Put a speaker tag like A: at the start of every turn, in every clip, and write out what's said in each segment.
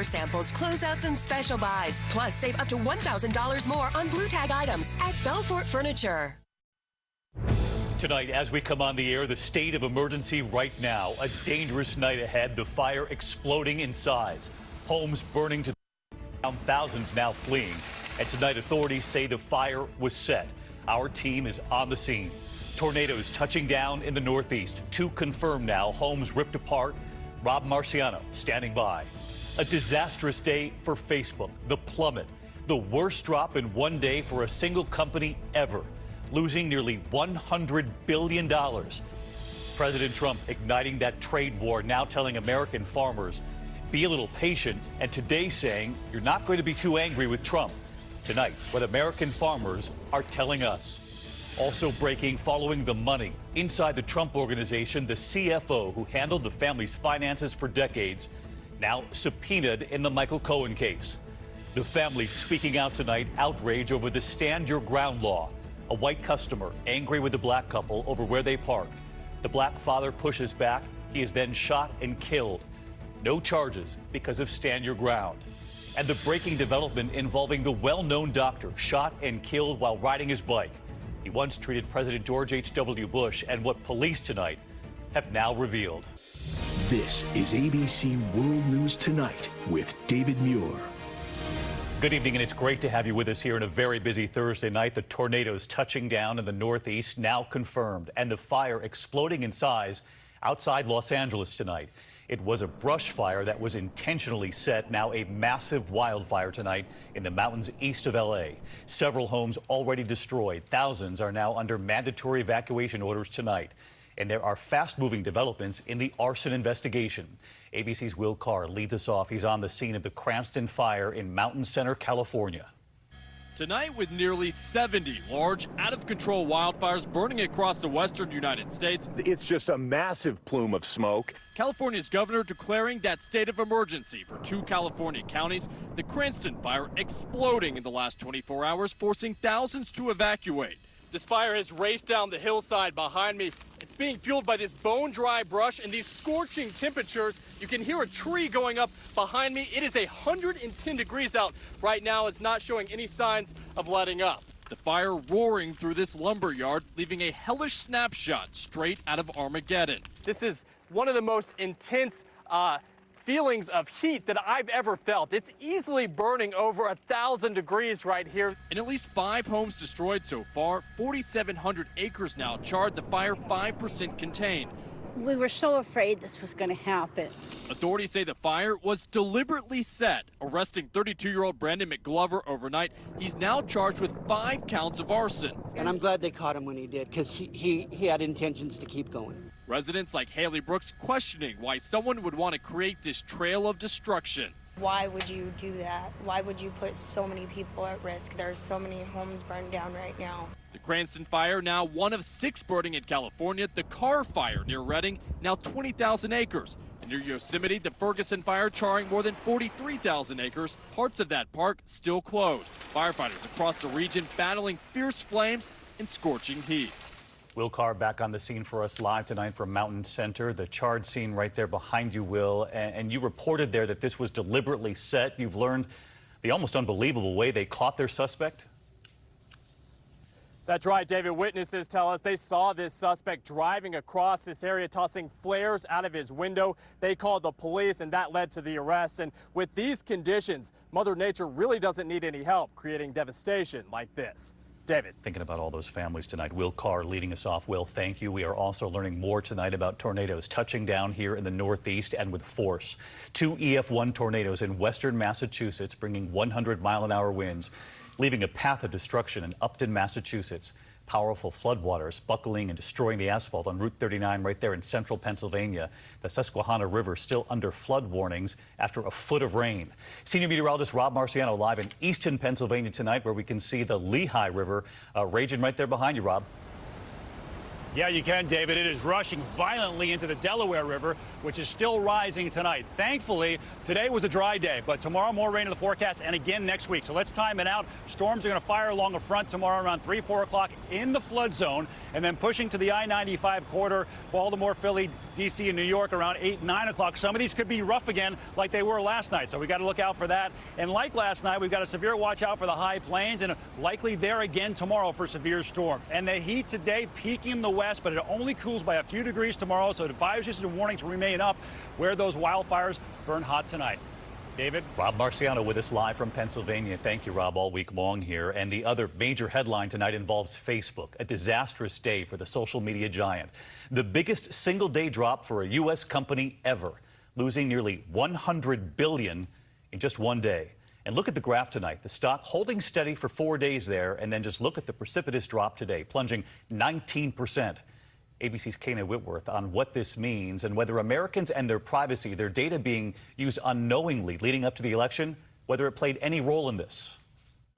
A: floor samples, closeouts, and special buys. Plus, save up to $1,000 more on Blue Tag items at Belfort Furniture.
B: Tonight, as we come on the air, the state of emergency right now. A dangerous night ahead, the fire exploding in size. Homes burning to the ground, thousands now fleeing. And tonight, authorities say the fire was set. Our team is on the scene. Tornadoes touching down in the Northeast. 2 confirmed now. Homes ripped apart. Rob Marciano standing by. A disastrous day for Facebook. The plummet. The worst drop in one day for a single company ever, losing nearly $100 billion. President Trump igniting that trade war, now telling American farmers, be a little patient, and today saying you're not going to be too angry with Trump. Tonight, what American farmers are telling us. Also breaking following the money. Inside the Trump Organization, the CFO who handled the family's finances for decades, now subpoenaed in the Michael Cohen case. The family speaking out tonight, outrage over the Stand Your Ground law. A white customer angry with the black couple over where they parked. The black father pushes back. He is then shot and killed. No charges because of Stand Your Ground. And the breaking development involving the well-known doctor shot and killed while riding his bike. He once treated President George H.W. Bush, and what police tonight have now revealed.
C: This is ABC World News Tonight with David Muir.
B: Good evening, and it's great to have you with us here on a very busy Thursday night. The tornadoes touching down in the Northeast now confirmed, and the fire exploding in size outside Los Angeles tonight. It was a brush fire that was intentionally set, now a massive wildfire tonight in the mountains east of L.A. Several homes already destroyed. Thousands are now under mandatory evacuation orders tonight. And there are fast-moving developments in the arson investigation. ABC's Will Carr leads us off. He's on the scene of the Cranston fire in Mountain Center, California.
D: Tonight, with nearly 70 large, out-of-control wildfires burning across the western United States.
E: It's just a massive plume of smoke.
D: California's governor declaring that state of emergency for 2 California counties. The Cranston fire exploding in the last 24 hours, forcing thousands to evacuate. This fire has raced down the hillside behind me. It's being fueled by this bone-dry brush and these scorching temperatures. You can hear a tree going up behind me. It is 110 degrees out right now. It's not showing any signs of letting up. The fire roaring through this lumber yard, leaving a hellish snapshot straight out of Armageddon. This is one of the most intense feelings of heat that I've ever felt. It's easily burning over 1,000 degrees right here. And at least 5 homes destroyed so far, 4,700 acres now charred, the fire 5% contained.
F: We were so afraid this was going to happen.
D: Authorities say the fire was deliberately set, arresting 32-year-old Brandon McGlover overnight. He's now charged with 5 counts of arson.
G: And I'm glad they caught him when he did, because he had intentions to keep going.
D: Residents like Haley Brooks questioning why someone would want to create this trail of destruction.
H: Why would you do that? Why would you put so many people at risk? There's so many homes burned down right now.
D: The Cranston fire, now one of 6 burning in California. The Carr fire near Redding, now 20,000 acres. And near Yosemite, the Ferguson fire charring more than 43,000 acres. Parts of that park still closed. Firefighters across the region battling fierce flames and scorching heat.
B: Will Carr back on the scene for us live tonight from Mountain Center. The charred scene right there behind you, Will. And you reported there that this was deliberately set. You've learned the almost unbelievable way they caught their suspect.
D: That's right, David. Witnesses tell us they saw this suspect driving across this area, tossing flares out of his window. They called the police, and that led to the arrest. And with these conditions, Mother Nature really doesn't need any help creating devastation like this. David.
B: Thinking about all those families tonight. Will Carr leading us off. Will, thank you. We are also learning more tonight about tornadoes touching down here in the Northeast and with force. 2 EF1 tornadoes in western Massachusetts bringing 100-mile-an-hour winds, leaving a path of destruction in Upton, Massachusetts. Powerful floodwaters buckling and destroying the asphalt on Route 39 right there in central Pennsylvania. The Susquehanna River still under flood warnings after a foot of rain. Senior meteorologist Rob Marciano live in eastern Pennsylvania tonight, where we can see the Lehigh River raging right there behind you, Rob.
I: Yeah, you can, David. It is rushing violently into the Delaware River, which is still rising tonight. Thankfully, today was a dry day, but tomorrow more rain in the forecast and again next week. So let's time it out. Storms are going to fire along the front tomorrow around 3, 4 o'clock in the flood zone, and then pushing to the I-95 corridor, Baltimore, Philly, D.C. and New York around 8, 9 o'clock. Some of these could be rough again like they were last night, so we got to look out for that. And like last night, we've got a severe watch out for the high plains and likely there again tomorrow for severe storms. And the heat today peaking in the west, but it only cools by a few degrees tomorrow, so advisories and warnings remain up where those wildfires burn hot tonight. David?
B: Rob Marciano with us live from Pennsylvania. Thank you, Rob, all week long here. And the other major headline tonight involves Facebook, a disastrous day for the social media giant. The biggest single-day drop for a U.S. company ever, losing nearly $100 billion in just one day. And look at the graph tonight. The stock holding steady for 4 days there, and then just look at the precipitous drop today, plunging 19%. ABC's Kana Whitworth on what this means and whether Americans and their privacy, their data being used unknowingly leading up to the election, whether it played any role in this.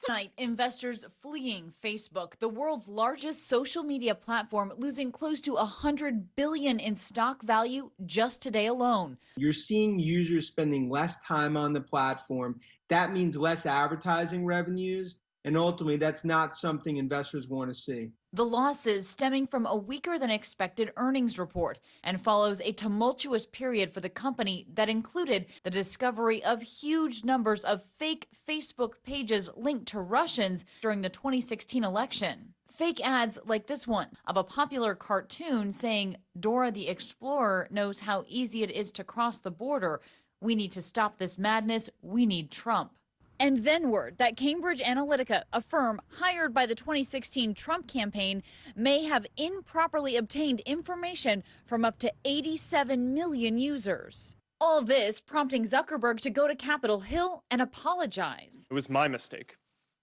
J: Tonight, investors fleeing Facebook, the world's largest social media platform, losing close to $100 billion in stock value just today alone.
K: You're seeing users spending less time on the platform. That means less advertising revenues. And ultimately, that's not something investors want to see.
J: The losses stemming from a weaker than expected earnings report and follows a tumultuous period for the company that included the discovery of huge numbers of fake Facebook pages linked to Russians during the 2016 election. Fake ads like this one of a popular cartoon saying Dora the Explorer knows how easy it is to cross the border. We need to stop this madness. We need Trump. And then word that Cambridge Analytica, a firm hired by the 2016 Trump campaign, may have improperly obtained information from up to 87 million users. All this prompting Zuckerberg to go to Capitol Hill and apologize.
L: It was my mistake,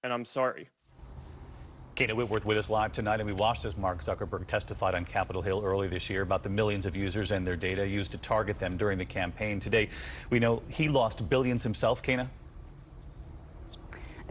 L: and I'm sorry.
B: Kana Whitworth with us live tonight, and we watched as Mark Zuckerberg testified on Capitol Hill early this year about the millions of users and their data used to target them during the campaign. Today, we know he lost billions himself, Kana?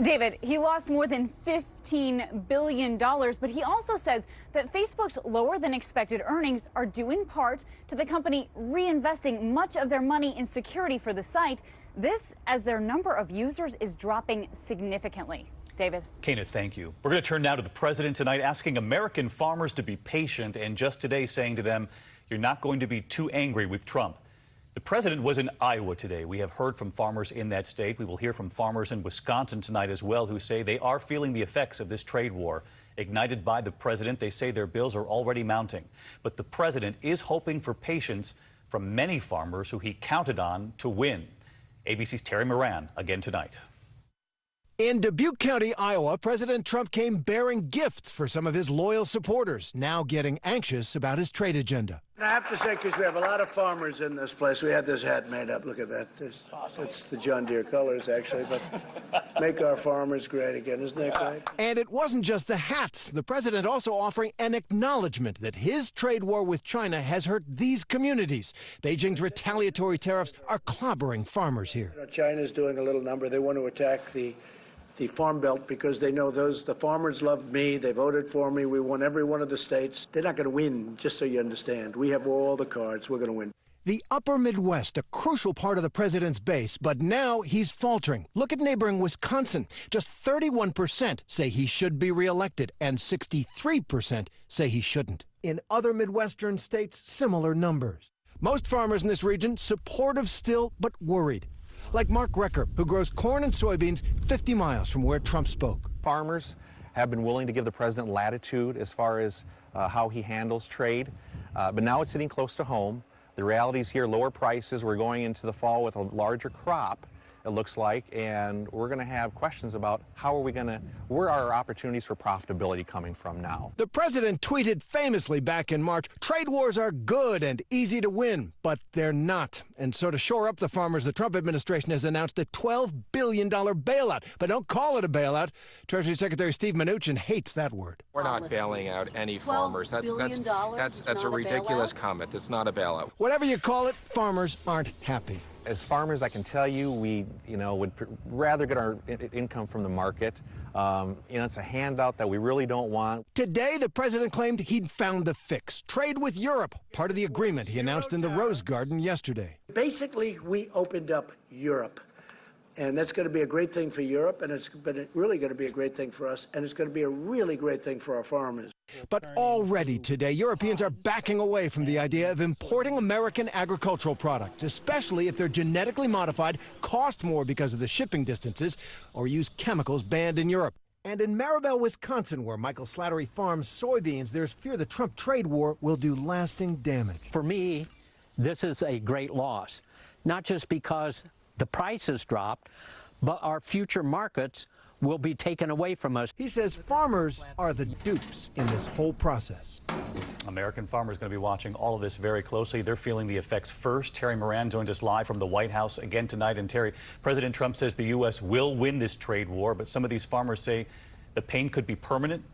M: David, he lost more than $15 billion, but he also says that Facebook's lower than expected earnings are due in part to the company reinvesting much of their money in security for the site. This as their number of users is dropping significantly. David.
B: Kana, thank you. We're going to turn now to the president tonight, asking American farmers to be patient, and just today saying to them, you're not going to be too angry with Trump. The president was in Iowa today. We have heard from farmers in that state. We will hear from farmers in Wisconsin tonight as well, who say they are feeling the effects of this trade war. Ignited by the president, they say their bills are already mounting. But the president is hoping for patience from many farmers who he counted on to win. ABC's Terry Moran again tonight.
N: In Dubuque County, Iowa, President Trump came bearing gifts for some of his loyal supporters, now getting anxious about his trade agenda.
O: I have to say, because we have a lot of farmers in this place, we had this hat made up. Look at that. It's the John Deere colors, actually, but make our farmers great again. Isn't that great?
N: And it wasn't just the hats. The president also offering an acknowledgement that his trade war with China has hurt these communities. Beijing's retaliatory tariffs are clobbering farmers here.
O: China's doing a little number. They want to attack the Farm Belt because they know the farmers love me. They voted for me. We won every one of the states. They're not going to win, just so you understand. We have all the cards. We're going to win.
N: The upper Midwest, a crucial part of the president's base, but now he's faltering. Look at neighboring Wisconsin. Just 31% say he should be reelected, and 63% say he shouldn't. In other Midwestern states, similar numbers. Most farmers in this region supportive still, but worried. Like Mark Recker, who grows corn and soybeans 50 miles from where Trump spoke.
P: Farmers have been willing to give the president latitude as far as how he handles trade, but now it's hitting close to home. The reality is here, lower prices. We're going into the fall with a larger crop, it looks like, and we're going to have questions about where are our opportunities for profitability coming from now?
N: The president tweeted famously back in March, trade wars are good and easy to win, but they're not. And so to shore up the farmers, the Trump administration has announced a $12 billion bailout. But don't call it a bailout. Treasury Secretary Steve Mnuchin hates that word.
Q: We're not bailing out any farmers. That's a ridiculous comment. It's not a bailout.
N: Whatever you call it, farmers aren't happy.
P: As farmers, I can tell you, we would rather get our income from the market. It's a handout that we really don't want.
N: Today, the president claimed he'd found the fix. Trade with Europe, part of the agreement he announced in the Rose Garden yesterday.
O: Basically, we opened up Europe. And that's going to be a great thing for Europe, and it's really going to be a great thing for us, and it's going to be a really great thing for our farmers.
N: But already today, Europeans are backing away from the idea of importing American agricultural products, especially if they're genetically modified, cost more because of the shipping distances, or use chemicals banned in Europe. And in Maribel, Wisconsin, where Michael Slattery farms soybeans, there's fear the Trump trade war will do lasting damage.
R: For me, this is a great loss, not just because the prices dropped, but our future markets will be taken away from us.
N: He says farmers are the dupes in this whole process.
B: American farmers going to be watching all of this very closely. They're feeling the effects first. Terry Moran joined us live from the White House again tonight. And Terry, President Trump says the U.S. will win this trade war, but some of these farmers say the pain could be permanent.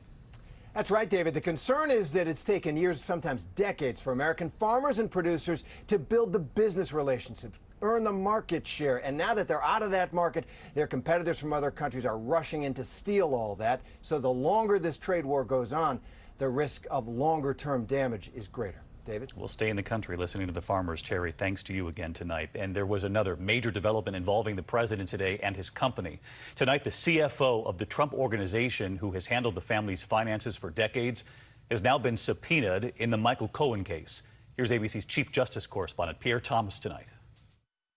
N: That's right, David. The concern is that it's taken years, sometimes decades, for American farmers and producers to build the business relationships, earn the market share. And now that they're out of that market, their competitors from other countries are rushing in to steal all that. So the longer this trade war goes on, the risk of longer-term damage is greater. David?
B: We'll stay in the country listening to the farmers. Terry, thanks to you again tonight. And there was another major development involving the president today and his company. Tonight, the CFO of the Trump Organization, who has handled the family's finances for decades, has now been subpoenaed in the Michael Cohen case. Here's ABC's Chief Justice correspondent Pierre Thomas tonight.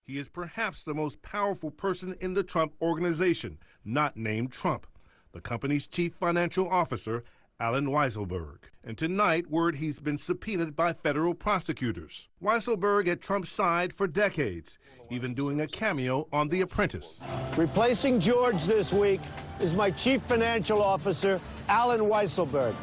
S: He is perhaps the most powerful person in the Trump Organization, not named Trump, the company's chief financial officer, Allen Weisselberg. And tonight, word he's been subpoenaed by federal prosecutors. Weisselberg at Trump's side for decades, even doing a cameo on The Apprentice.
T: Replacing George this week is my chief financial officer, Allen Weisselberg.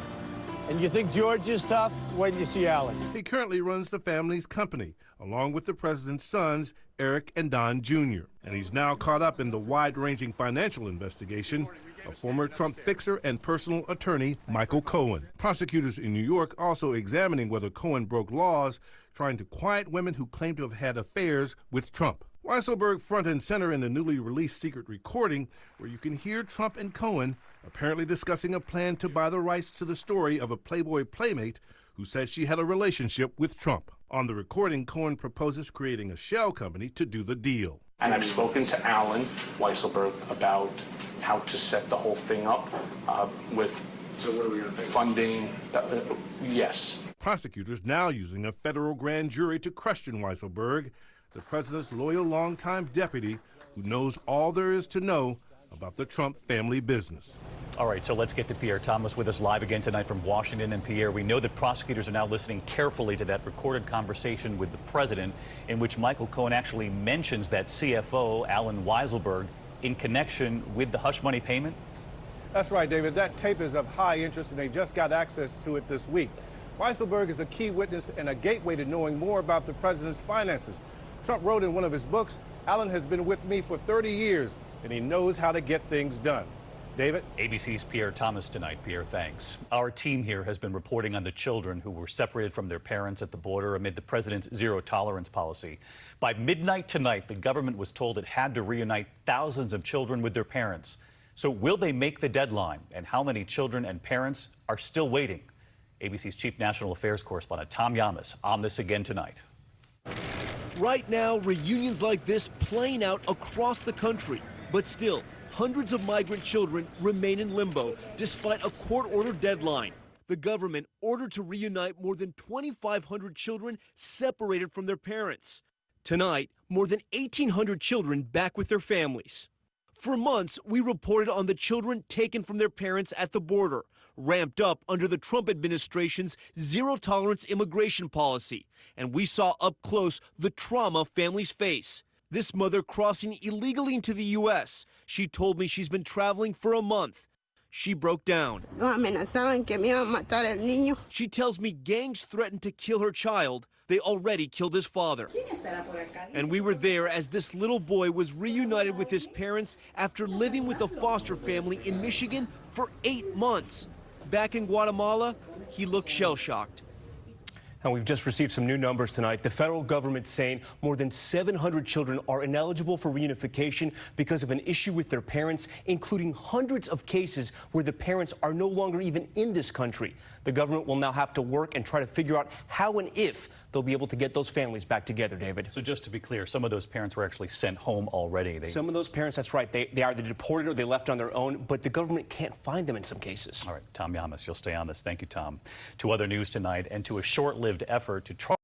T: And you think George is tough? Wait till you see Allen.
S: He currently runs the family's company, along with the president's sons, Eric and Don Jr. And he's now caught up in the wide-ranging financial investigation of former Trump fixer and personal attorney Michael Cohen. Prosecutors in New York also examining whether Cohen broke laws, trying to quiet women who claim to have had affairs with Trump. Weisselberg front and center in the newly released secret recording where you can hear Trump and Cohen apparently discussing a plan to buy the rights to the story of a Playboy playmate who said she had a relationship with Trump. On the recording, Cohen proposes creating a shell company to do the deal.
U: And I've spoken to Allen Weisselberg about how to set the whole thing up with funding. Yes.
S: Prosecutors now using a federal grand jury to question Weisselberg, the president's loyal longtime deputy who knows all there is to know about the Trump family business.
B: All right, so let's get to Pierre Thomas with us live again tonight from Washington. And Pierre, we know that prosecutors are now listening carefully to that recorded conversation with the president in which Michael Cohen actually mentions that CFO, Allen Weisselberg, in connection with the hush money payment?
T: That's right, David. That tape is of high interest, and they just got access to it this week. Weisselberg is a key witness and a gateway to knowing more about the president's finances. Trump wrote in one of his books, Allen has been with me for 30 years, and he knows how to get things done. David?
B: ABC's Pierre Thomas tonight. Pierre, thanks. Our team here has been reporting on the children who were separated from their parents at the border amid the president's zero-tolerance policy. By midnight tonight, the government was told it had to reunite thousands of children with their parents. So will they make the deadline? And how many children and parents are still waiting? ABC's Chief National Affairs correspondent Tom Yamas on this again tonight.
V: Right now, reunions like this playing out across the country. But still, hundreds of migrant children remain in limbo despite a court-ordered deadline. The government ordered to reunite more than 2,500 children separated from their parents. Tonight, more than 1,800 children back with their families. For months, we reported on the children taken from their parents at the border, ramped up under the Trump administration's zero-tolerance immigration policy. And we saw up close the trauma families face. This mother crossing illegally into the U.S. She told me she's been traveling for a month. She broke down. She tells me gangs threatened to kill her child. They already killed his father. And we were there as this little boy was reunited with his parents after living with a foster family in Michigan for 8 months. Back in Guatemala, he looked shell-shocked.
L: And we've just received some new numbers tonight. The federal government saying more than 700 children are ineligible for reunification because of an issue with their parents, including hundreds of cases where the parents are no longer even in this country. The government will now have to work and try to figure out how and if they'll be able to get those families back together, David.
B: So just to be clear, some of those parents were actually sent home already.
L: Some of those parents, that's right, they either deported or they left on their own, but the government can't find them in some cases.
B: All right, Tom Llamas, you'll stay on this. Thank you, Tom. To other news tonight, and to a short-lived effort to try